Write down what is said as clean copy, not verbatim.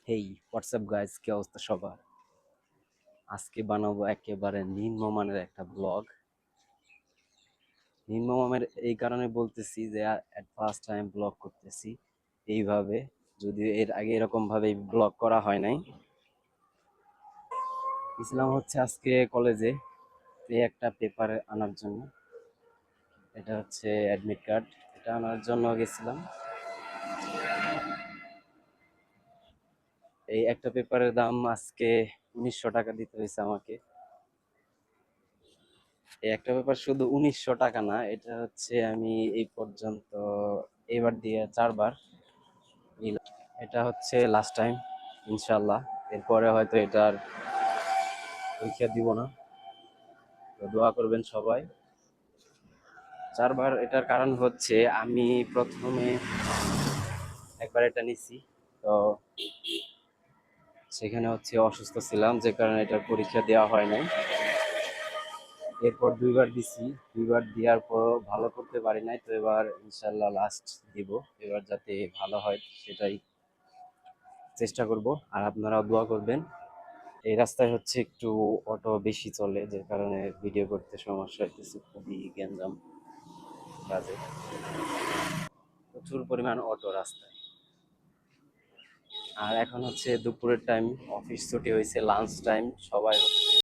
হেই WhatsApp guys, কি অবস্থা সবার? আজকে বানাবো একেবারে নিম্নমানের একটা ব্লগ। নিম্নমানের এই কারণে বলতেছি যে এট ফার্স্ট টাইম ব্লগ করতেছি এইভাবে। যদিও এর আগে এরকম ভাবে ব্লগ করা হয় নাই। ইসলাম হচ্ছে আজকে কলেজে এই একটা পেপার আনার জন্য। এটা হচ্ছে অ্যাডমিট কার্ড, এটা আনার জন্য গেছিলাম। এই একটা পেপারের দাম আজকে 1900 টাকা দিতে হয়েছে আমাকে। এই একটা ব্যাপার শুধু 1900 টাকা না, এটা হচ্ছে আমি এই পর্যন্ত এবার দিয়ে 4বার নিলাম। এটা হচ্ছে লাস্ট টাইম, ইনশাল্লাহ। এরপরে হয়তো এটার পরীক্ষা দিব না, তো দোয়া করবেন সবাই। 4বার এটার কারণ হচ্ছে আমি প্রথমে একবার এটা নিছি, তো সেখানে হচ্ছে অসুস্থ ছিলাম, যে কারণে এটার পরীক্ষা দেওয়া হয় নাই। এরপর 2বার দিছি, 2বার দেওয়ার পর ভালো করতে পারি নাই, তো এবার ইনশাল্লাহ লাস্ট দিব। এবার যাতে ভালো হয় সেটাই চেষ্টা করব, আর আপনারাও দোয়া করবেন। এই রাস্তায় হচ্ছে একটু অটো বেশি চলে, যে কারণে ভিডিও করতে সমস্যা হইতেছে, খুবই গ্যাঞ্জাম বাজে, প্রচুর পরিমাণ অটো রাস্তায়। আর এখন হচ্ছে দুপুরের টাইম, অফিস ছুটি হয়েছে, লাঞ্চ টাইম, সবাই হচ্ছে